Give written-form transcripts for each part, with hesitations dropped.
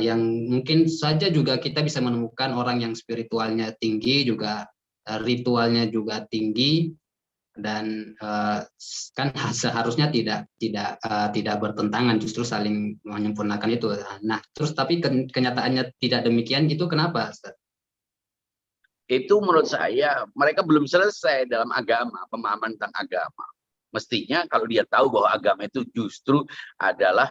yang mungkin saja juga kita bisa menemukan orang yang spiritualnya tinggi, juga ritualnya juga tinggi, dan kan seharusnya tidak bertentangan, justru saling menyempurnakan itu. Nah, terus tapi kenyataannya tidak demikian gitu, kenapa, Ustaz? Itu menurut saya mereka belum selesai dalam agama, pemahaman tentang agama. Mestinya kalau dia tahu bahwa agama itu justru adalah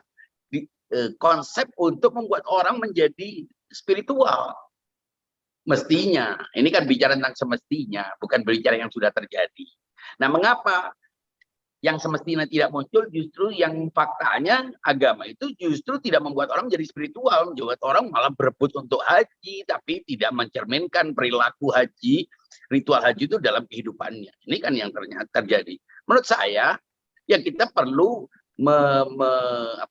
konsep untuk membuat orang menjadi spiritual. Mestinya, ini kan bicara tentang semestinya, bukan berbicara yang sudah terjadi. Nah, mengapa yang semestinya tidak muncul, justru yang faktanya agama itu justru tidak membuat orang jadi spiritual, membuat orang malah berebut untuk haji, tapi tidak mencerminkan perilaku haji, ritual haji itu dalam kehidupannya. Ini kan yang ternyata terjadi. Menurut saya, ya kita perlu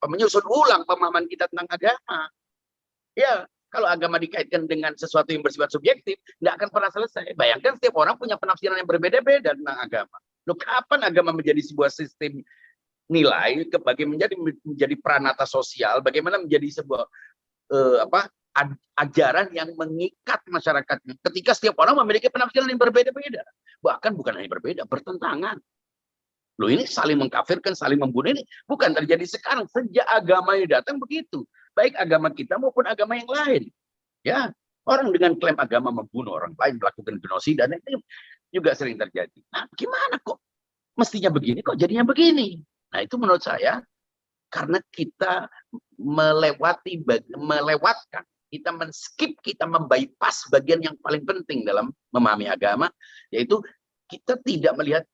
menyusun ulang pemahaman kita tentang agama. Ya, kalau agama dikaitkan dengan sesuatu yang bersifat subjektif, nggak akan pernah selesai. Bayangkan setiap orang punya penafsiran yang berbeda-beda tentang agama. Loh, kapan agama menjadi sebuah sistem nilai, bagaimana menjadi pranata sosial, bagaimana menjadi sebuah ajaran yang mengikat masyarakatnya. Ketika setiap orang memiliki penafsiran yang berbeda-beda, bahkan bukan hanya berbeda, bertentangan. Loh, ini saling mengkafirkan, saling membunuh, ini bukan terjadi sekarang, sejak agama yang datang begitu. Baik agama kita maupun agama yang lain. Ya, orang dengan klaim agama membunuh orang lain, melakukan genosida, dan itu juga sering terjadi. Nah, gimana kok mestinya begini, kok jadinya begini? Nah, itu menurut saya karena kita melewatkan, kita men-skip, kita membypass bagian yang paling penting dalam memahami agama, yaitu kita tidak melihat,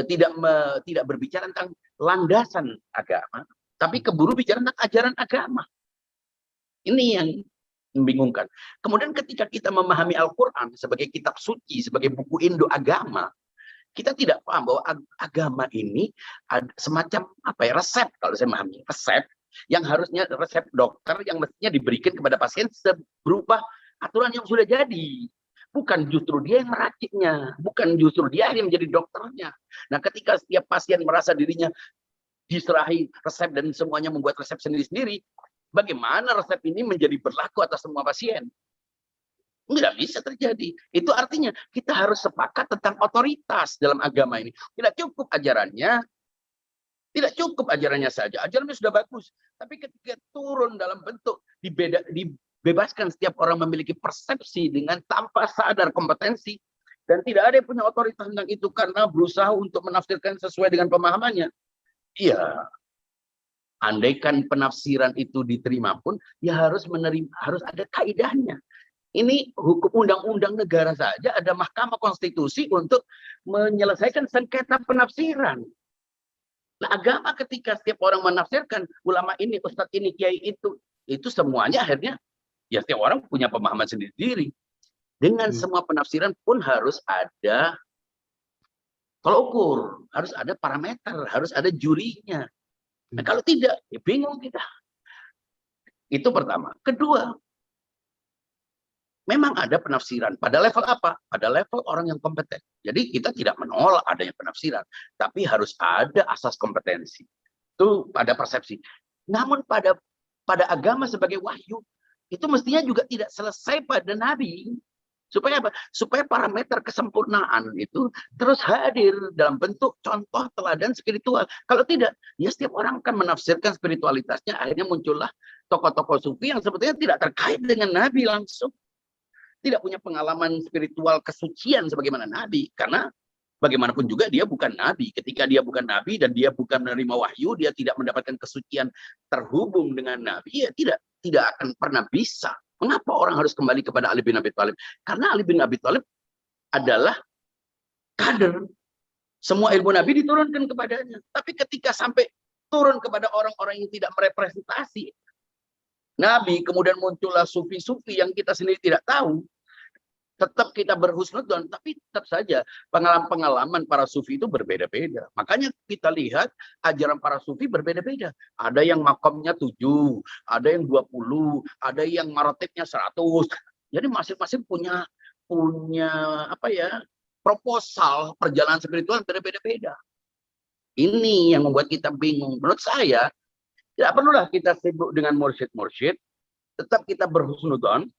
tidak berbicara tentang landasan agama, tapi keburu bicara tentang ajaran agama. Ini yang membingungkan. Kemudian ketika kita memahami Al-Quran sebagai kitab suci, sebagai buku induk agama, kita tidak paham bahwa agama ini ada semacam resep, kalau saya memahami resep yang harusnya resep dokter yang mestinya diberikan kepada pasien berupa aturan yang sudah jadi. Bukan justru dia yang meraciknya, bukan justru dia yang menjadi dokternya. Nah, ketika setiap pasien merasa dirinya diserahi resep dan semuanya membuat resep sendiri-sendiri, bagaimana resep ini menjadi berlaku atas semua pasien? Tidak bisa terjadi. Itu artinya kita harus sepakat tentang otoritas dalam agama ini. Tidak cukup ajarannya, tidak cukup ajarannya saja. Ajarannya sudah bagus. Tapi ketika turun dalam bentuk dibebaskan setiap orang memiliki persepsi dengan tanpa sadar kompetensi, dan tidak ada yang punya otoritas tentang itu karena berusaha untuk menafsirkan sesuai dengan pemahamannya. Iya. Andaikan penafsiran itu diterima pun, ya harus ada kaidahnya. Ini hukum undang-undang negara saja, ada Mahkamah Konstitusi untuk menyelesaikan sengketa penafsiran. Nah, agama ketika setiap orang menafsirkan, ulama ini, ustadz ini, kiai itu semuanya akhirnya, ya setiap orang punya pemahaman sendiri-sendiri. Dengan semua penafsiran pun harus ada tolak ukur, harus ada parameter, harus ada jurinya. Nah, kalau tidak, ya bingung kita. Itu pertama. Kedua, memang ada penafsiran. Pada level apa? Pada level orang yang kompeten. Jadi kita tidak menolak adanya penafsiran. Tapi harus ada asas kompetensi. Itu pada persepsi. Namun pada agama sebagai wahyu, itu mestinya juga tidak selesai pada Nabi. Supaya apa? Supaya parameter kesempurnaan itu terus hadir dalam bentuk contoh teladan spiritual. Kalau tidak, ya setiap orang akan menafsirkan spiritualitasnya. Akhirnya muncullah tokoh-tokoh sufi yang sebetulnya tidak terkait dengan Nabi langsung. Tidak punya pengalaman spiritual kesucian sebagaimana Nabi. Karena bagaimanapun juga dia bukan Nabi. Ketika dia bukan Nabi dan dia bukan menerima wahyu, dia tidak mendapatkan kesucian terhubung dengan Nabi, ya tidak akan pernah bisa. Mengapa orang harus kembali kepada Ali bin Abi Thalib? Karena Ali bin Abi Thalib adalah kader. Semua ilmu Nabi diturunkan kepadanya. Tapi ketika sampai turun kepada orang-orang yang tidak merepresentasi Nabi, kemudian muncullah sufi-sufi yang kita sendiri tidak tahu, tetap kita berhusnudzon, tapi tetap saja pengalaman-pengalaman para sufi itu berbeda-beda. Makanya kita lihat ajaran para sufi berbeda-beda. Ada yang makomnya 7, ada yang 20, ada yang marotibnya 100. Jadi masing-masing punya proposal perjalanan spiritual berbeda-beda. Ini yang membuat kita bingung. Menurut saya, tidak perlulah kita sibuk dengan mursyid-mursyid. tetap kita berhusnudon,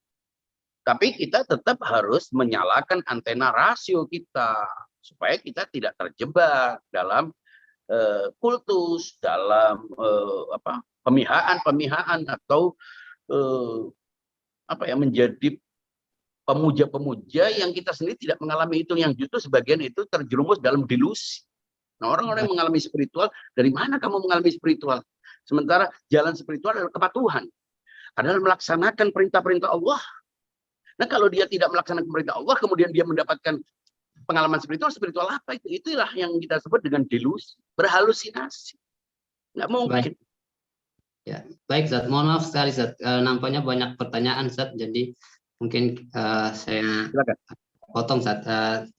tapi kita tetap harus menyalakan antena rasio kita supaya kita tidak terjebak dalam kultus, dalam pemihaan atau menjadi pemuja-pemuja yang kita sendiri tidak mengalami itu, yang justru sebagian itu terjerumus dalam delusi. Nah, orang-orang yang mengalami spiritual, dari mana kamu mengalami spiritual? Sementara jalan spiritual adalah kepatuhan, adalah melaksanakan perintah-perintah Allah. Nah, kalau dia tidak melaksanakan perintah Allah, kemudian dia mendapatkan pengalaman spiritual apa itu? Itulah yang kita sebut dengan delusi, berhalusinasi. Nggak mungkin. Ya, baik Zat. Mohon maaf sekali Zat. Nampaknya banyak pertanyaan Zat, jadi mungkin saya potong Zat.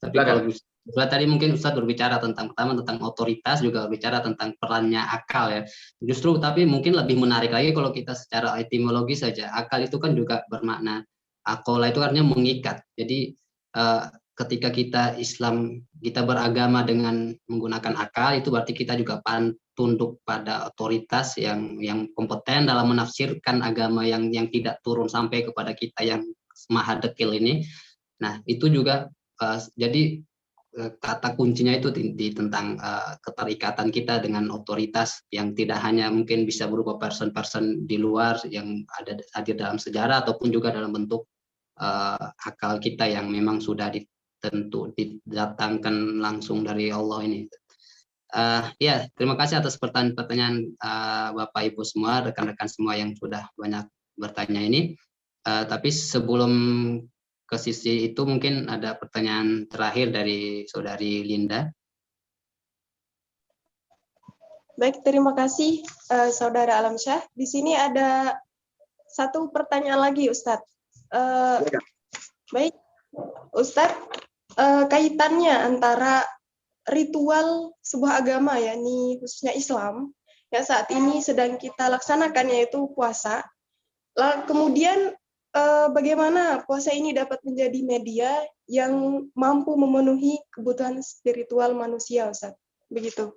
Tapi kalau tadi mungkin Ustadz berbicara tentang otoritas, juga berbicara tentang perannya akal ya. Justru tapi mungkin lebih menarik lagi kalau kita secara etimologi saja. Akal itu kan juga bermakna akola, itu artinya mengikat. Jadi ketika kita Islam, kita beragama dengan menggunakan akal, itu berarti kita juga tunduk pada otoritas yang kompeten dalam menafsirkan agama yang tidak turun sampai kepada kita yang maha dekil ini. Nah, itu juga jadi kata kuncinya itu tentang keterikatan kita dengan otoritas yang tidak hanya mungkin bisa berupa person-person di luar yang ada hadir dalam sejarah, ataupun juga dalam bentuk akal kita yang memang sudah didatangkan langsung dari Allah ini. Ya, terima kasih atas pertanyaan Bapak Ibu semua, rekan-rekan semua yang sudah banyak bertanya ini. Tapi sebelum ke sisi itu, mungkin ada pertanyaan terakhir dari Saudari Linda. Baik, terima kasih Saudara Alamsyah. Di sini ada satu pertanyaan lagi, Ustadz. Baik, Ustadz, kaitannya antara ritual sebuah agama, yakni khususnya Islam, yang saat ini sedang kita laksanakan, yaitu puasa. Kemudian bagaimana puasa ini dapat menjadi media yang mampu memenuhi kebutuhan spiritual manusia, Ustaz? Begitu.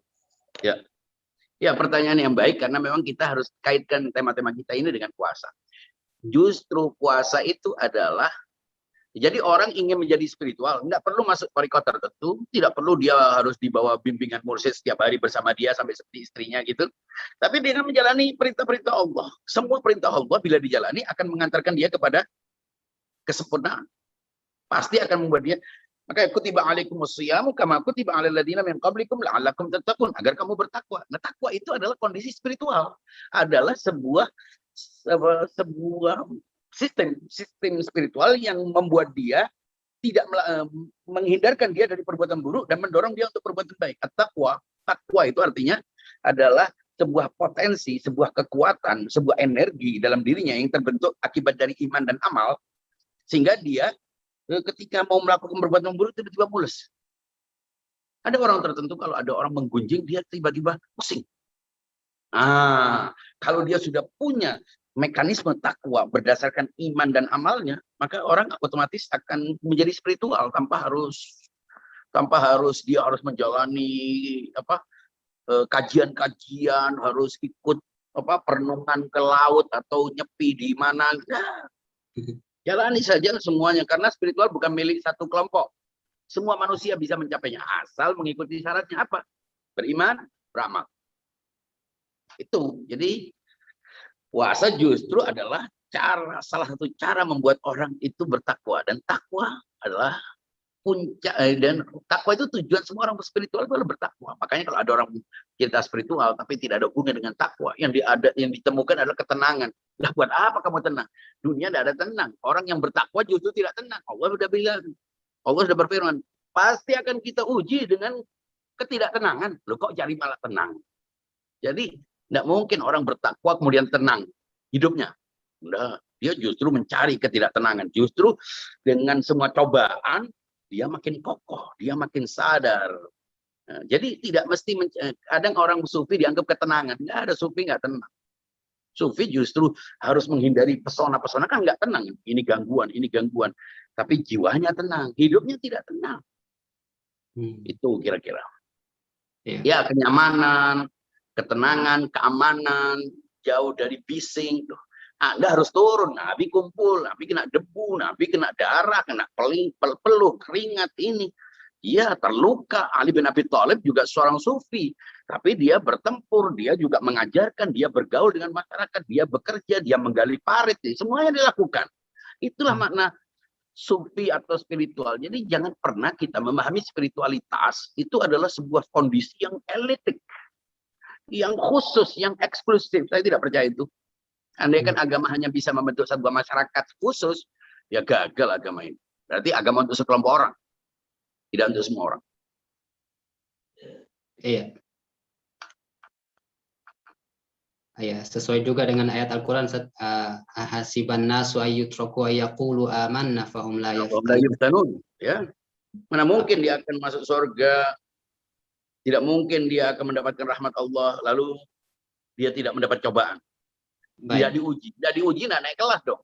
Ya, pertanyaan yang baik, karena memang kita harus kaitkan tema-tema kita ini dengan puasa. Justru puasa itu adalah, jadi orang ingin menjadi spiritual, tidak perlu masuk tarekat tertentu, tidak perlu dia harus dibawa bimbingan mursyid setiap hari bersama dia sampai seperti istrinya gitu. Tapi dengan menjalani perintah-perintah Allah, semua perintah Allah bila dijalani akan mengantarkan dia kepada kesempurnaan. Pasti akan membuat dia, maka kutiba alaikumus shiyamu kama kutiba alal ladzina min qablikum la'allakum tattaqun, agar kamu bertakwa. Nah, takwa itu adalah kondisi spiritual, adalah sebuah sistem spiritual yang membuat dia tidak menghindarkan dia dari perbuatan buruk dan mendorong dia untuk perbuatan baik. Takwa itu artinya adalah sebuah potensi, sebuah kekuatan, sebuah energi dalam dirinya yang terbentuk akibat dari iman dan amal, sehingga dia ketika mau melakukan perbuatan buruk tiba-tiba mules. Ada orang tertentu, kalau ada orang menggunjing, dia tiba-tiba pusing. Kalau dia sudah punya mekanisme takwa berdasarkan iman dan amalnya, maka orang otomatis akan menjadi spiritual tanpa harus dia harus menjalani kajian-kajian, harus ikut perenungan ke laut atau nyepi di mana. Jalani saja semuanya, karena spiritual bukan milik satu kelompok. Semua manusia bisa mencapainya asal mengikuti syaratnya apa? Beriman, beramal. Itu. Jadi puasa justru adalah salah satu cara membuat orang itu bertakwa, dan takwa adalah puncak, dan takwa itu tujuan semua orang spiritual adalah bertakwa. Makanya kalau ada orang cerita spiritual tapi tidak ada hubungan dengan takwa, yang ditemukan adalah ketenangan. Lah, buat apa kamu tenang? Dunia tidak ada tenang. Orang yang bertakwa justru tidak tenang. Allah sudah bilang, Allah sudah berfirman, pasti akan kita uji dengan ketidaktenangan. Loh, kok cari malah tenang? Jadi tidak mungkin orang bertakwa kemudian tenang hidupnya. Nah, dia justru mencari ketidaktenangan. Justru dengan semua cobaan, dia makin kokoh, dia makin sadar. Nah, jadi tidak mesti, kadang orang sufi dianggap ketenangan. Nggak ada sufi nggak tenang. Sufi justru harus menghindari pesona-pesona, kan nggak tenang. Ini gangguan, ini gangguan. Tapi jiwanya tenang, hidupnya tidak tenang. Itu kira-kira. Ya, kenyamanan, ketenangan, keamanan, jauh dari bising. Anda harus turun. Nabi kumpul, Nabi kena debu, Nabi kena darah, kena peluh, keringat ini. Dia terluka. Ali bin Abi Thalib juga seorang sufi. Tapi dia bertempur, dia juga mengajarkan, dia bergaul dengan masyarakat, dia bekerja, dia menggali parit. Semuanya dilakukan. Itulah makna sufi atau spiritual. Jadi jangan pernah kita memahami spiritualitas itu adalah sebuah kondisi yang elitik, yang khusus, yang eksklusif. Saya tidak percaya itu. Andai kan agama hanya bisa membentuk sebuah masyarakat khusus, ya gagal agama ini. Berarti agama untuk sekelompok orang, tidak untuk semua orang. Iya. Iya, sesuai juga dengan ayat Al-Quran, hasiban nasu ayyutraku ayyaqulu amanna fahum la yaftanun. Ya. Mana mungkin dia akan masuk surga, tidak mungkin dia akan mendapatkan rahmat Allah, lalu dia tidak mendapat cobaan. Tidak diuji, tidak naik kelas dong.